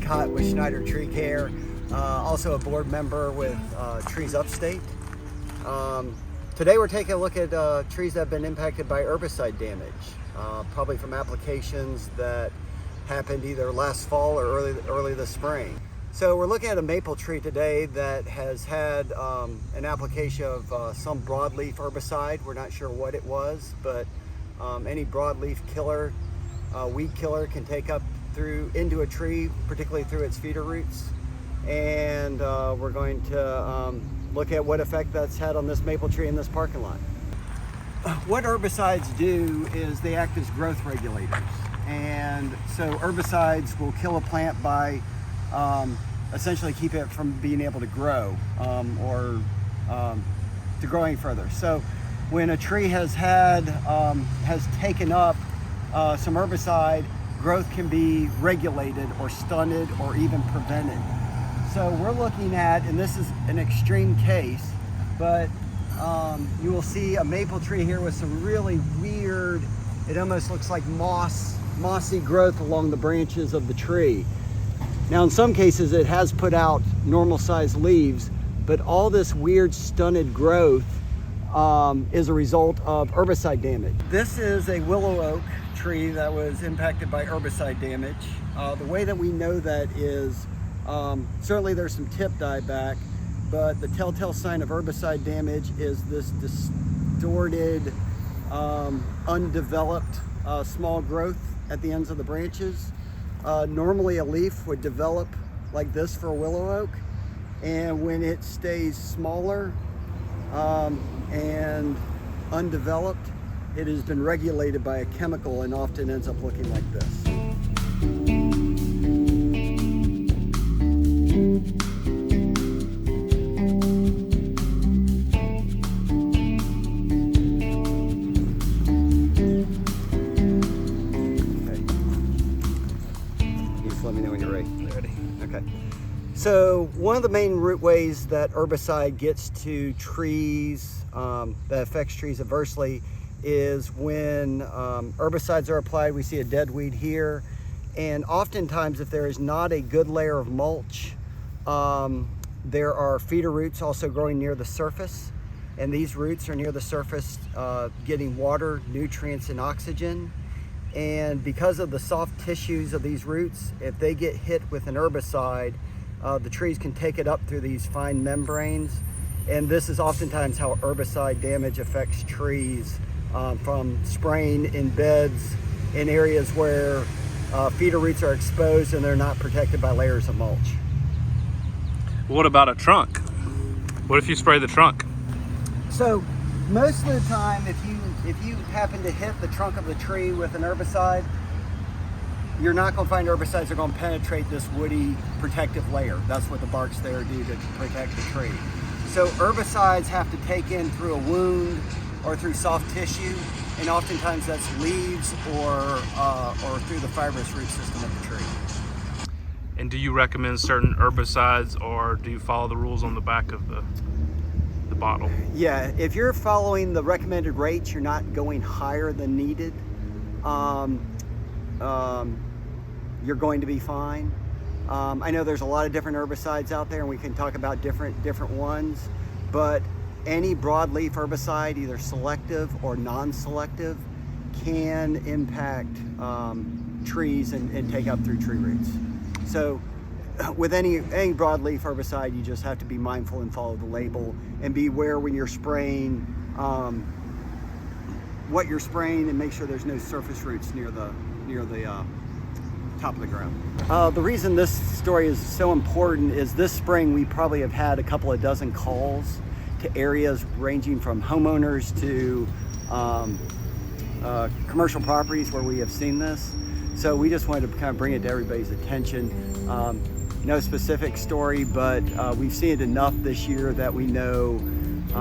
with Schneider Tree Care, also a board member with TreesUpstate. Today we're taking a look at trees that have been impacted by herbicide damage, probably from applications that happened either last fall or early this spring. So we're looking at a maple tree today that has had an application of some broadleaf herbicide. We're not sure what it was, but any broadleaf killer, weed killer, can take up into a tree, particularly through its feeder roots. And we're going to look at what effect that's had on this maple tree in this parking lot. What herbicides do is they act as growth regulators. And so herbicides will kill a plant by essentially keep it from being able to grow or to growing further. So when a tree has taken up some herbicide, growth can be regulated or stunted or even prevented. So we're looking at, and this is an extreme case, but you will see a maple tree here with some really weird, it almost looks like mossy growth along the branches of the tree. Now in some cases it has put out normal sized leaves, but all this weird stunted growth is a result of herbicide damage. This is a willow oak tree that was impacted by herbicide damage. The way that we know that is, certainly there's some tip dieback, but the telltale sign of herbicide damage is this distorted, undeveloped small growth at the ends of the branches. Normally a leaf would develop like this for a willow oak, and when it stays smaller and undeveloped, it has been regulated by a chemical and often ends up looking like this. Let me know when you're ready. Ready. Okay. So one of the main root ways that herbicide gets to trees, that affects trees adversely, is when herbicides are applied. We see a dead weed here, and oftentimes if there is not a good layer of mulch, there are feeder roots also growing near the surface, and these roots are near the surface getting water, nutrients, and oxygen. And because of the soft tissues of these roots, if they get hit with an herbicide, the trees can take it up through these fine membranes. And this is oftentimes how herbicide damage affects trees, from spraying in beds in areas where feeder roots are exposed and they're not protected by layers of mulch. What about a trunk? What if you spray the trunk? So most of the time, if you happen to hit the trunk of the tree with an herbicide, you're not going to find herbicides that are going to penetrate this woody protective layer. That's what the bark's there to do, to protect the tree. So herbicides have to take in through a wound or through soft tissue, and oftentimes that's leaves or through the fibrous root system of the tree. And do you recommend certain herbicides, or do you follow the rules on the back of the bottle? Yeah, if you're following the recommended rates, you're not going higher than needed, you're going to be fine. I know there's a lot of different herbicides out there, and we can talk about different ones, but any broadleaf herbicide, either selective or non-selective, can impact trees and take up through tree roots. So with any broadleaf herbicide, you just have to be mindful and follow the label and be aware when you're spraying what you're spraying, and make sure there's no surface roots near the top of the ground. The reason this story is so important is this spring we probably have had a couple of dozen calls to areas ranging from homeowners to commercial properties where we have seen this. So we just wanted to kind of bring it to everybody's attention. No specific story, but we've seen it enough this year that we know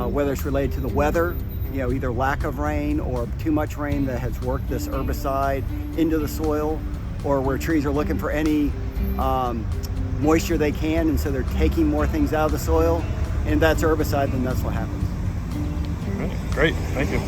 whether it's related to the weather, either lack of rain or too much rain that has worked this herbicide into the soil, or where trees are looking for any moisture they can, and so they're taking more things out of the soil, and that's herbicide, then that's what happens. Great, thank you.